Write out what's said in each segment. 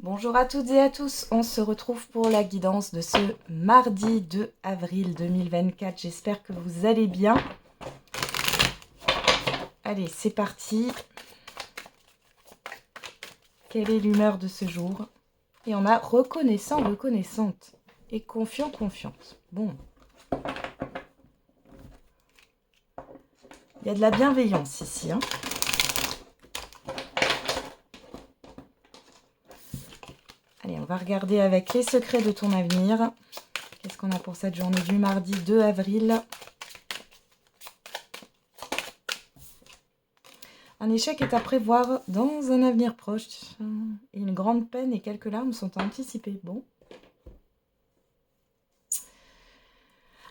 Bonjour à toutes et à tous, on se retrouve pour la guidance de ce mardi 2 avril 2024. J'espère que vous allez bien. Allez, c'est parti. Quelle est l'humeur de ce jour? Et on a reconnaissant, reconnaissante et confiant, confiante. Bon. Il y a de la bienveillance ici, hein. Allez, on va regarder avec les secrets de ton avenir. Qu'est-ce qu'on a pour cette journée du mardi 2 avril? Un échec est à prévoir dans un avenir proche. Et une grande peine et quelques larmes sont anticipées. Bon.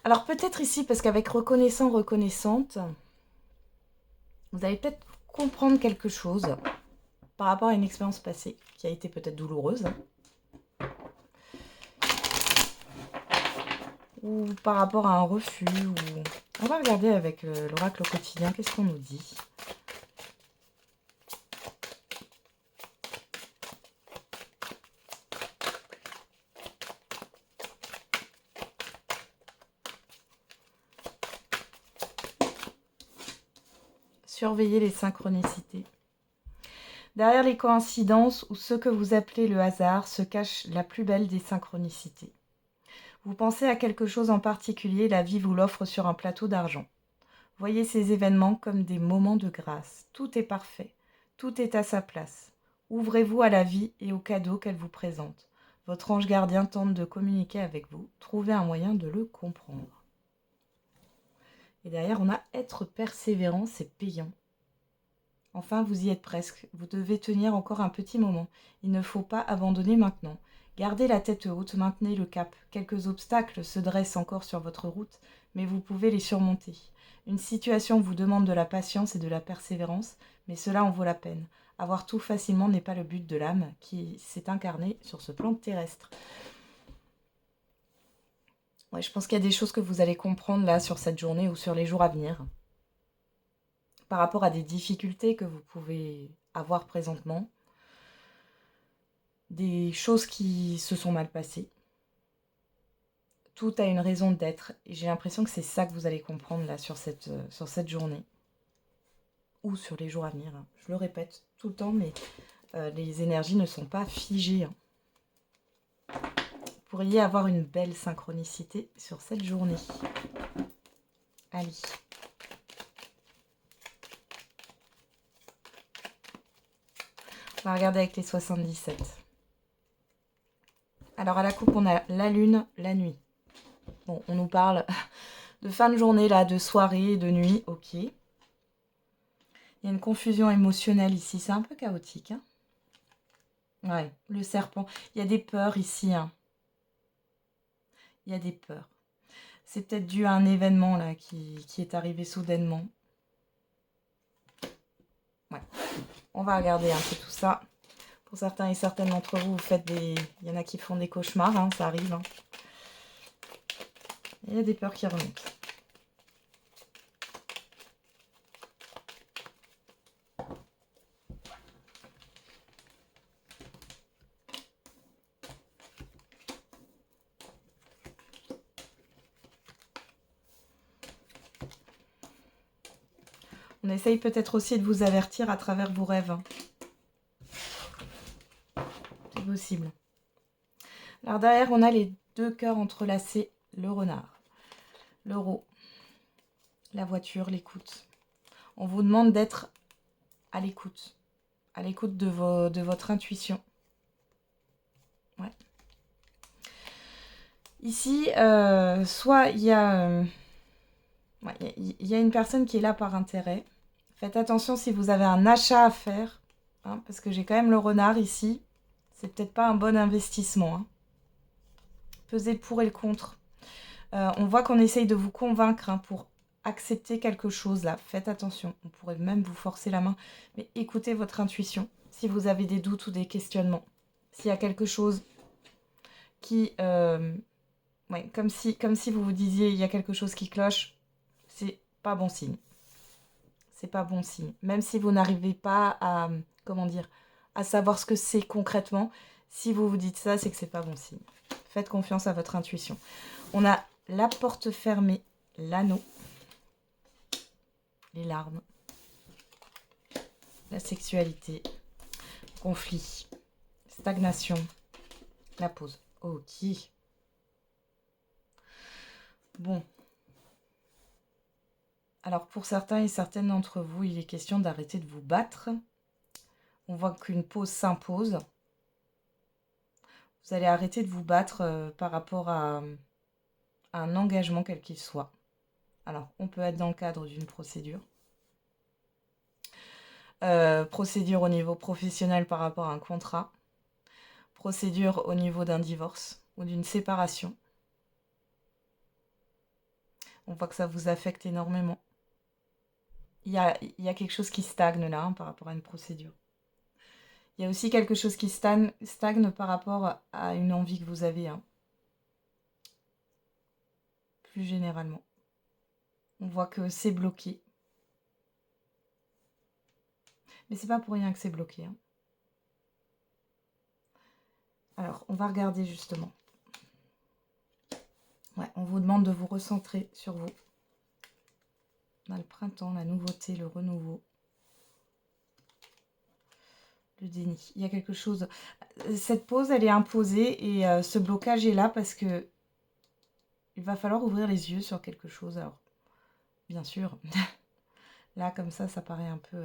Alors peut-être ici, parce qu'avec reconnaissant, reconnaissante, vous allez peut-être comprendre quelque chose par rapport à une expérience passée qui a été peut-être douloureuse. Ou par rapport à un refus. On va regarder avec l'oracle au quotidien, qu'est-ce qu'on nous dit. Surveillez les synchronicités. Derrière les coïncidences ou ce que vous appelez le hasard se cache la plus belle des synchronicités. Vous pensez à quelque chose en particulier, la vie vous l'offre sur un plateau d'argent. Voyez ces événements comme des moments de grâce. Tout est parfait, tout est à sa place. Ouvrez-vous à la vie et aux cadeaux qu'elle vous présente. Votre ange gardien tente de communiquer avec vous. Trouvez un moyen de le comprendre. Et derrière, on a être persévérant, c'est payant. Enfin, vous y êtes presque. Vous devez tenir encore un petit moment. Il ne faut pas abandonner maintenant. Gardez la tête haute, maintenez le cap. Quelques obstacles se dressent encore sur votre route, mais vous pouvez les surmonter. Une situation vous demande de la patience et de la persévérance, mais cela en vaut la peine. Avoir tout facilement n'est pas le but de l'âme qui s'est incarnée sur ce plan terrestre. Ouais, je pense qu'il y a des choses que vous allez comprendre là sur cette journée ou sur les jours à venir. Par rapport à des difficultés que vous pouvez avoir présentement. Des choses qui se sont mal passées. Tout a une raison d'être. Et j'ai l'impression que c'est ça que vous allez comprendre là sur cette journée. Ou sur les jours à venir. Je le répète tout le temps, mais les énergies ne sont pas figées. Vous pourriez avoir une belle synchronicité sur cette journée. Allez. On va regarder avec les 77. Alors à la coupe, on a la lune, la nuit. Bon, on nous parle de fin de journée, là, de soirée, de nuit, ok. Il y a une confusion émotionnelle ici, c'est un peu chaotique. Hein, ouais, le serpent. Il y a des peurs ici. Hein. Il y a des peurs. C'est peut-être dû à un événement là qui est arrivé soudainement. Ouais. On va regarder un peu tout ça. Pour certains et certaines d'entre vous, il y en a qui font des cauchemars, hein, ça arrive. Hein. Il y a des peurs qui remontent. On essaye peut-être aussi de vous avertir à travers vos rêves. C'est possible. Alors derrière, on a les deux cœurs entrelacés, le renard, l'euro, la voiture, l'écoute. On vous demande d'être à l'écoute de votre intuition. Ouais. Ici, soit il y a une personne qui est là par intérêt. Faites attention si vous avez un achat à faire, hein, parce que j'ai quand même le renard ici. C'est peut-être pas un bon investissement. Hein. Pesez le pour et le contre. On voit qu'on essaye de vous convaincre hein, pour accepter quelque chose là. Faites attention. On pourrait même vous forcer la main. Mais écoutez votre intuition. Si vous avez des doutes ou des questionnements. S'il y a quelque chose qui... ouais, comme si vous vous disiez il y a quelque chose qui cloche, c'est pas bon signe. C'est pas bon signe. Même si vous n'arrivez pas à, comment dire, à savoir ce que c'est concrètement, Si vous vous dites ça, c'est que c'est pas bon signe. Faites confiance à votre intuition. On a la porte fermée, l'anneau, les larmes, la sexualité, conflit, stagnation, la pause. Ok. Bon. Alors pour certains et certaines d'entre vous, il est question d'arrêter de vous battre. On voit qu'une pause s'impose. Vous allez arrêter de vous battre par rapport à un engagement quel qu'il soit. Alors, on peut être dans le cadre d'une procédure. Procédure au niveau professionnel par rapport à un contrat. Procédure au niveau d'un divorce ou d'une séparation. On voit que ça vous affecte énormément. Il y a quelque chose qui stagne là par rapport à une procédure. Il y a aussi quelque chose qui stagne par rapport à une envie que vous avez. Plus généralement. On voit que c'est bloqué. Mais c'est pas pour rien que c'est bloqué. Alors, on va regarder justement. Ouais, on vous demande de vous recentrer sur vous. On a le printemps, la nouveauté, le renouveau. Le déni. Il y a quelque chose... Cette pause, elle est imposée et ce blocage est là parce que il va falloir ouvrir les yeux sur quelque chose. Alors, bien sûr, là, comme ça paraît un peu...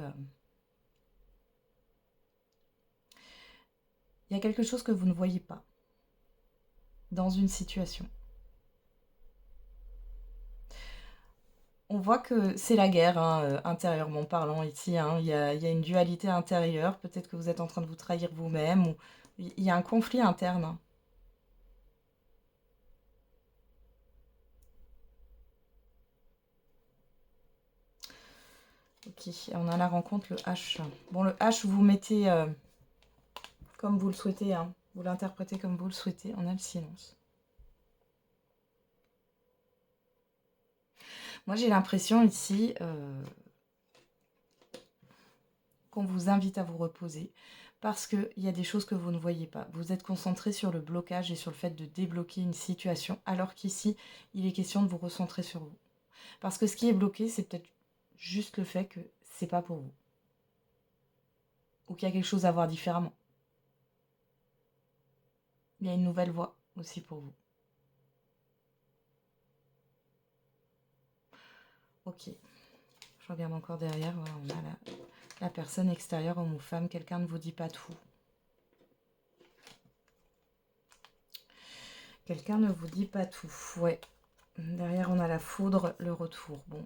Il y a quelque chose que vous ne voyez pas dans une situation. On voit que c'est la guerre, intérieurement parlant ici. Il y a une dualité intérieure. Peut-être que vous êtes en train de vous trahir vous-même. Ou il y a un conflit interne. Ok, on a la rencontre, le H. Bon, le H, vous mettez comme vous le souhaitez. Vous l'interprétez comme vous le souhaitez. On a le silence. Moi, j'ai l'impression ici qu'on vous invite à vous reposer parce qu'il y a des choses que vous ne voyez pas. Vous êtes concentré sur le blocage et sur le fait de débloquer une situation, alors qu'ici, il est question de vous recentrer sur vous. Parce que ce qui est bloqué, c'est peut-être juste le fait que c'est pas pour vous. Ou qu'il y a quelque chose à voir différemment. Il y a une nouvelle voie aussi pour vous. Ok. Je regarde encore derrière. Voilà, on a la personne extérieure, homme ou femme. Quelqu'un ne vous dit pas tout. Quelqu'un ne vous dit pas tout. Ouais. Derrière, on a la foudre, le retour. Bon.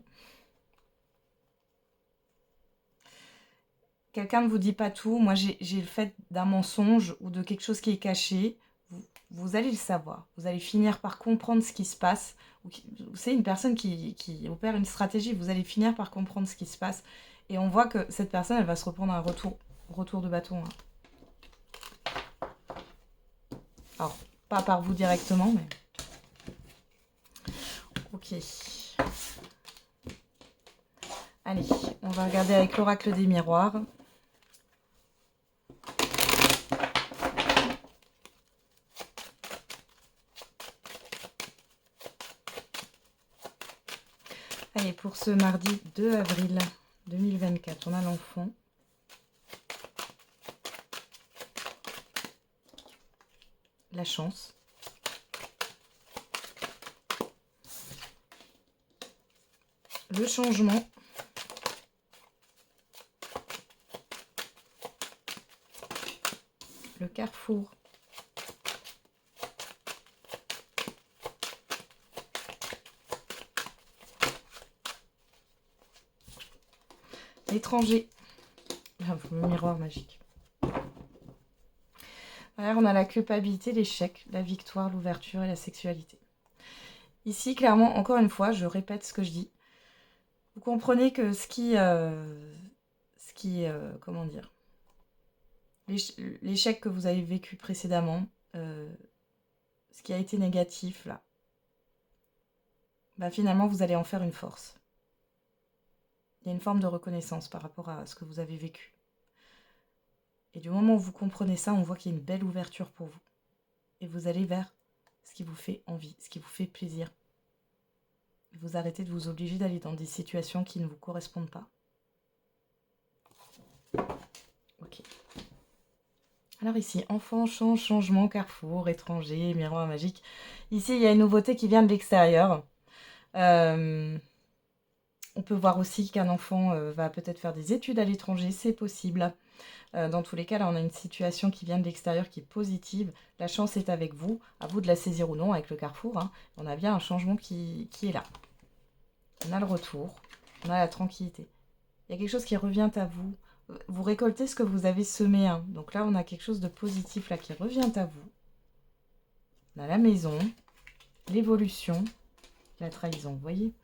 Quelqu'un ne vous dit pas tout. Moi, j'ai le fait d'un mensonge ou de quelque chose qui est caché. Vous allez le savoir. Vous allez finir par comprendre ce qui se passe. C'est une personne qui opère une stratégie. Vous allez finir par comprendre ce qui se passe. Et on voit que cette personne, elle va se reprendre un retour de bâton. Alors, pas par vous directement, mais... Ok. Allez, on va regarder avec l'oracle des miroirs. Allez, pour ce mardi 2 avril 2024, on a l'enfant. La chance. Le changement. Le carrefour. L'étranger. Le miroir magique. Derrière, on a la culpabilité, l'échec, la victoire, l'ouverture et la sexualité. Ici, clairement, encore une fois, je répète ce que je dis. Vous comprenez que comment dire, l'échec que vous avez vécu précédemment, ce qui a été négatif, là, bah, finalement, vous allez en faire une force. Il y a une forme de reconnaissance par rapport à ce que vous avez vécu. Et du moment où vous comprenez ça, on voit qu'il y a une belle ouverture pour vous. Et vous allez vers ce qui vous fait envie, ce qui vous fait plaisir. Vous arrêtez de vous obliger d'aller dans des situations qui ne vous correspondent pas. Ok. Alors ici, enfant, changement, carrefour, étranger, miroir magique. Ici, il y a une nouveauté qui vient de l'extérieur. On peut voir aussi qu'un enfant va peut-être faire des études à l'étranger, c'est possible. Dans tous les cas, là, on a une situation qui vient de l'extérieur qui est positive. La chance est avec vous. À vous de la saisir ou non avec le carrefour. Hein. On a bien un changement qui est là. On a le retour. On a la tranquillité. Il y a quelque chose qui revient à vous. Vous récoltez ce que vous avez semé. Hein. Donc là, on a quelque chose de positif là qui revient à vous. On a la maison, l'évolution, la trahison. Vous voyez ?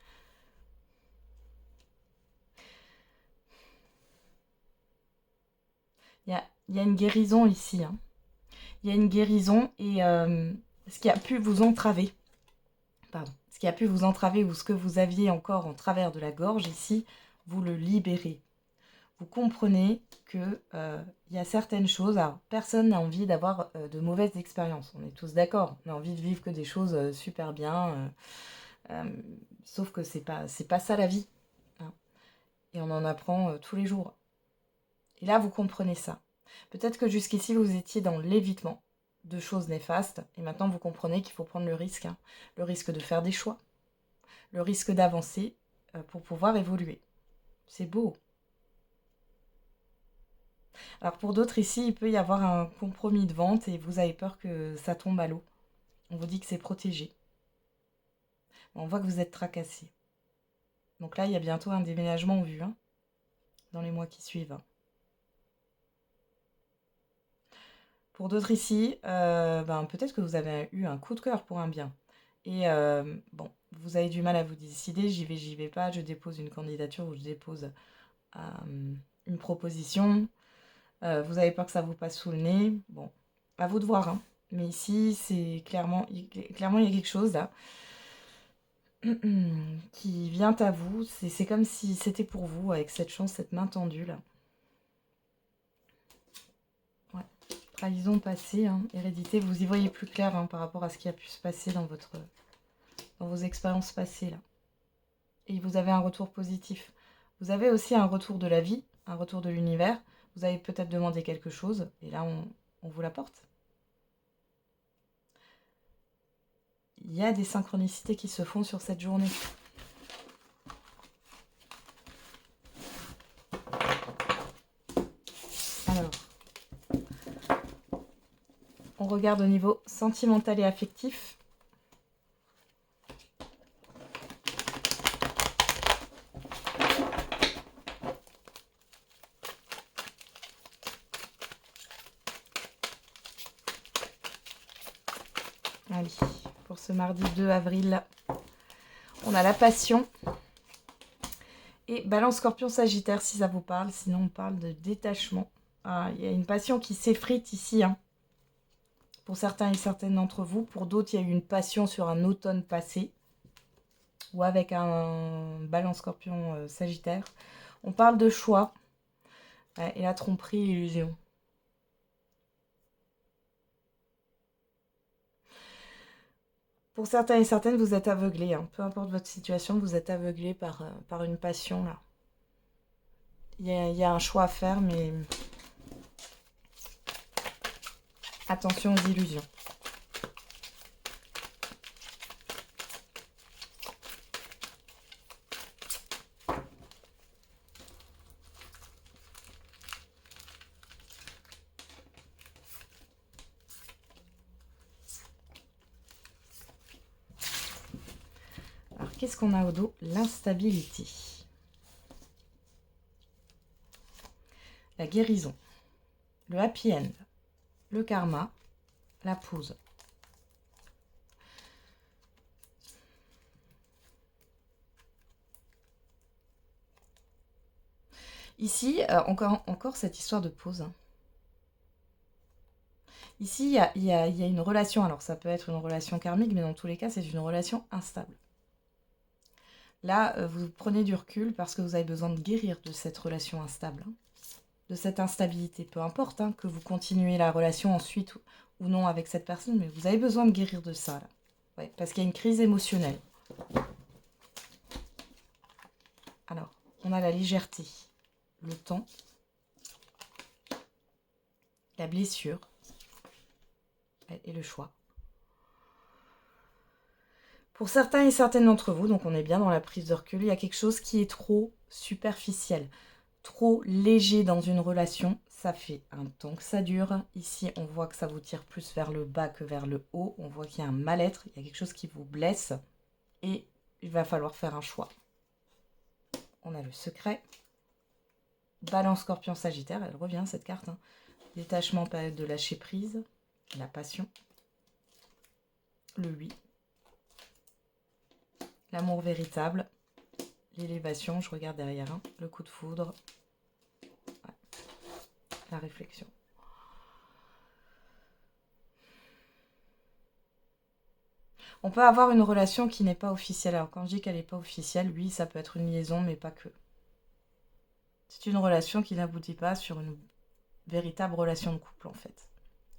Il y a une guérison ici. Hein. Il y a une guérison et ce qui a pu vous entraver, ce qui a pu vous entraver ou ce que vous aviez encore en travers de la gorge ici, vous le libérez. Vous comprenez que il y a certaines choses, alors personne n'a envie d'avoir de mauvaises expériences, on est tous d'accord, on a envie de vivre que des choses super bien, sauf que c'est pas ça la vie, hein. Et on en apprend tous les jours. Et là, vous comprenez ça. Peut-être que jusqu'ici, vous étiez dans l'évitement de choses néfastes. Et maintenant, vous comprenez qu'il faut prendre le risque. Hein. Le risque de faire des choix. Le risque d'avancer pour pouvoir évoluer. C'est beau. Alors pour d'autres ici, il peut y avoir un compromis de vente et vous avez peur que ça tombe à l'eau. On vous dit que c'est protégé. On voit que vous êtes tracassé. Donc là, il y a bientôt un déménagement en vue. Hein, dans les mois qui suivent. Pour d'autres ici, peut-être que vous avez eu un coup de cœur pour un bien. Et bon, vous avez du mal à vous décider, j'y vais pas, je dépose une candidature ou je dépose une proposition. Vous avez peur que ça vous passe sous le nez. Bon, à vous de voir. Hein. Mais ici, c'est clairement, il y a quelque chose là qui vient à vous. C'est comme si c'était pour vous, avec cette chance, cette main tendue là. Ouais. Trahison passée, hein, hérédité, vous y voyez plus clair hein, par rapport à ce qui a pu se passer dans vos expériences passées là. Et vous avez un retour positif. Vous avez aussi un retour de la vie, un retour de l'univers. Vous avez peut-être demandé quelque chose et là on vous l'apporte. Il y a des synchronicités qui se font sur cette journée. Alors, on regarde au niveau sentimental et affectif. Allez, pour ce mardi 2 avril, on a la passion. Et Balance, Scorpion, Sagittaire, si ça vous parle. Sinon, on parle de détachement. Ah, il y a une passion qui s'effrite ici. Hein. Pour certains et certaines d'entre vous. Pour d'autres, il y a eu une passion sur un automne passé. Ou avec un Balance, Scorpion, Sagittaire. On parle de choix. Et la tromperie, l'illusion. Pour certains et certaines, vous êtes aveuglés. Hein. Peu importe votre situation, vous êtes aveuglés par une passion là. Il y a un choix à faire, mais attention aux illusions. Alors, qu'est-ce qu'on a au dos? L'instabilité. La guérison. Le happy end. Le karma. La pause. Ici, encore cette histoire de pause. Hein. Ici, il y a une relation. Alors, ça peut être une relation karmique, mais dans tous les cas, c'est une relation instable. Là, vous prenez du recul parce que vous avez besoin de guérir de cette relation instable. Hein. de cette instabilité. Peu importe hein, que vous continuez la relation ensuite ou non avec cette personne, mais vous avez besoin de guérir de ça. Là. Ouais, parce qu'il y a une crise émotionnelle. Alors, on a la légèreté, le temps, la blessure et le choix. Pour certains et certaines d'entre vous, donc on est bien dans la prise de recul, il y a quelque chose qui est trop superficiel, trop léger dans une relation. Ça fait un temps que ça dure. Ici, on voit que ça vous tire plus vers le bas que vers le haut. On voit qu'il y a un mal-être, il y a quelque chose qui vous blesse. Et il va falloir faire un choix. On a le secret. Balance, Scorpion, Sagittaire. Elle revient, cette carte. Hein. Détachement, période de lâcher prise. La passion. Le 8. L'amour véritable. L'élévation, je regarde derrière. Hein. Le coup de foudre. Ouais. La réflexion. On peut avoir une relation qui n'est pas officielle. Alors quand je dis qu'elle n'est pas officielle, oui, ça peut être une liaison, mais pas que. C'est une relation qui n'aboutit pas sur une véritable relation de couple, en fait.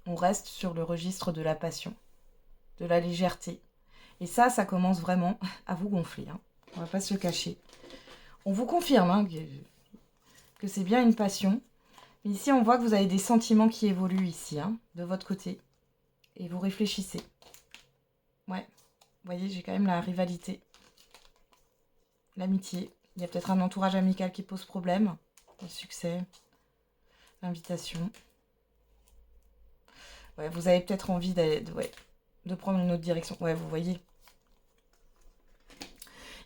On reste sur le registre de la passion, de la légèreté. Et ça commence vraiment à vous gonfler. Hein. On va pas se le cacher. On vous confirme hein, que c'est bien une passion. Mais ici, on voit que vous avez des sentiments qui évoluent ici, hein, de votre côté. Et vous réfléchissez. Ouais. Vous voyez, j'ai quand même la rivalité. L'amitié. Il y a peut-être un entourage amical qui pose problème. Le succès. L'invitation. Ouais, vous avez peut-être envie de prendre une autre direction. Ouais, vous voyez.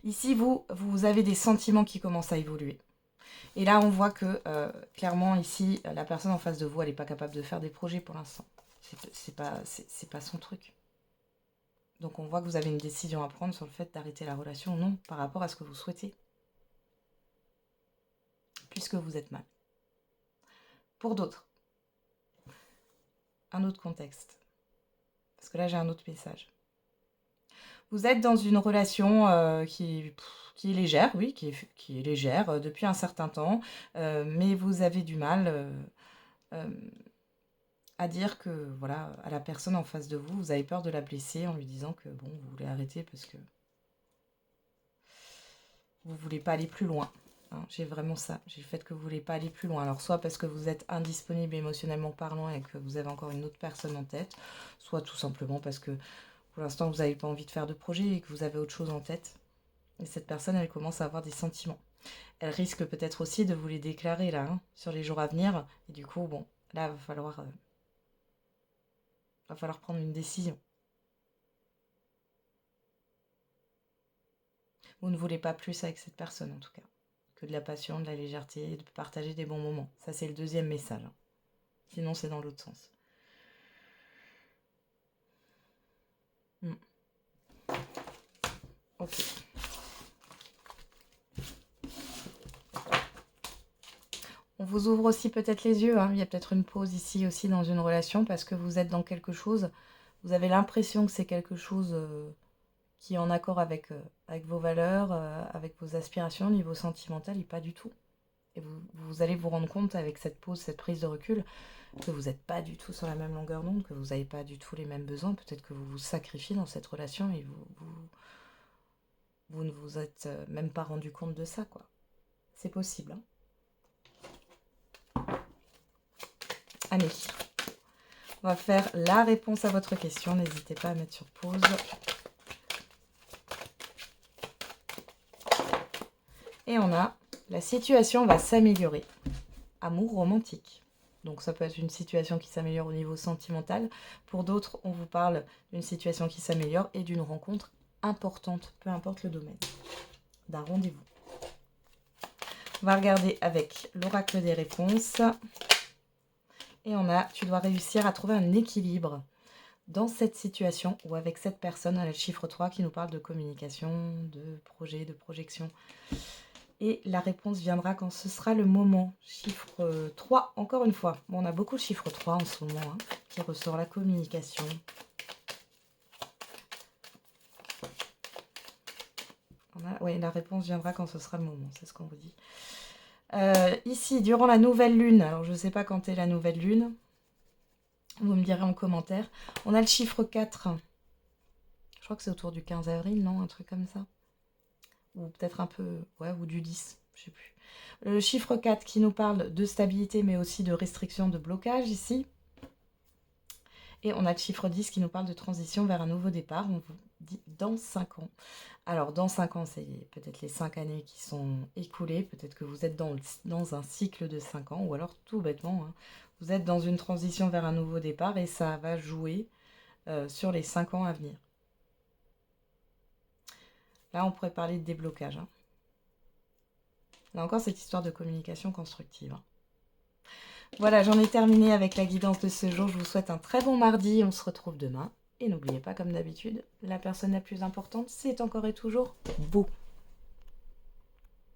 Ici, vous avez des sentiments qui commencent à évoluer. Et là, on voit que, clairement, ici, la personne en face de vous, elle n'est pas capable de faire des projets pour l'instant. C'est pas son truc. Donc, on voit que vous avez une décision à prendre sur le fait d'arrêter la relation ou non, par rapport à ce que vous souhaitez. Puisque vous êtes mal. Pour d'autres, un autre contexte. Parce que là, j'ai un autre message. Vous êtes dans une relation qui est légère, oui, qui est légère depuis un certain temps, mais vous avez du mal à dire que, voilà, à la personne en face de vous, vous avez peur de la blesser en lui disant que, bon, vous voulez arrêter parce que vous voulez pas aller plus loin. Hein, j'ai vraiment ça, j'ai le fait que vous voulez pas aller plus loin. Alors, soit parce que vous êtes indisponible émotionnellement parlant et que vous avez encore une autre personne en tête, soit tout simplement parce que, pour l'instant, vous n'avez pas envie de faire de projet et que vous avez autre chose en tête. Et cette personne, elle commence à avoir des sentiments. Elle risque peut-être aussi de vous les déclarer, là, hein, sur les jours à venir. Et du coup, bon, là, va falloir prendre une décision. Vous ne voulez pas plus avec cette personne, en tout cas. Que de la passion, de la légèreté, et de partager des bons moments. Ça, c'est le deuxième message. Hein. Sinon, c'est dans l'autre sens. Ok. On vous ouvre aussi peut-être les yeux. Hein. Il y a peut-être une pause ici aussi dans une relation parce que vous êtes dans quelque chose. Vous avez l'impression que c'est quelque chose qui est en accord avec vos valeurs, avec vos aspirations au niveau sentimental et pas du tout. Et vous allez vous rendre compte avec cette pause, cette prise de recul, que vous n'êtes pas du tout sur la même longueur d'onde, que vous n'avez pas du tout les mêmes besoins. Peut-être que vous vous sacrifiez dans cette relation et vous ne vous êtes même pas rendu compte de ça, quoi. C'est possible. Hein. Allez, on va faire la réponse à votre question. N'hésitez pas à mettre sur pause. Et on a la situation va s'améliorer. Amour romantique. Donc ça peut être une situation qui s'améliore au niveau sentimental. Pour d'autres, on vous parle d'une situation qui s'améliore et d'une rencontre importante, peu importe le domaine, d'un rendez-vous. On va regarder avec l'oracle des réponses. Et on a, tu dois réussir à trouver un équilibre dans cette situation ou avec cette personne. On a le chiffre 3 qui nous parle de communication, de projet, de projection. Et la réponse viendra quand ce sera le moment. Chiffre 3, encore une fois. Bon, on a beaucoup de chiffre 3 en ce moment, hein, qui ressort la communication. Oui, la réponse viendra quand ce sera le moment, c'est ce qu'on vous dit. Ici, durant la nouvelle lune, alors je ne sais pas quand est la nouvelle lune, vous me direz en commentaire, on a le chiffre 4. Je crois que c'est autour du 15 avril, non? Un truc comme ça. Ou peut-être un peu, ouais, ou du 10, je sais plus. Le chiffre 4 qui nous parle de stabilité, mais aussi de restriction, de blocage ici. Et on a le chiffre 10 qui nous parle de transition vers un nouveau départ. On vous dit dans 5 ans. Alors, dans 5 ans, c'est peut-être les 5 années qui sont écoulées. Peut-être que vous êtes dans un cycle de 5 ans. Ou alors, tout bêtement, hein, vous êtes dans une transition vers un nouveau départ et ça va jouer sur les 5 ans à venir. Là, on pourrait parler de déblocage. Hein. Là encore, cette histoire de communication constructive. Hein. Voilà, j'en ai terminé avec la guidance de ce jour. Je vous souhaite un très bon mardi. On se retrouve demain. Et n'oubliez pas, comme d'habitude, la personne la plus importante, c'est encore et toujours vous.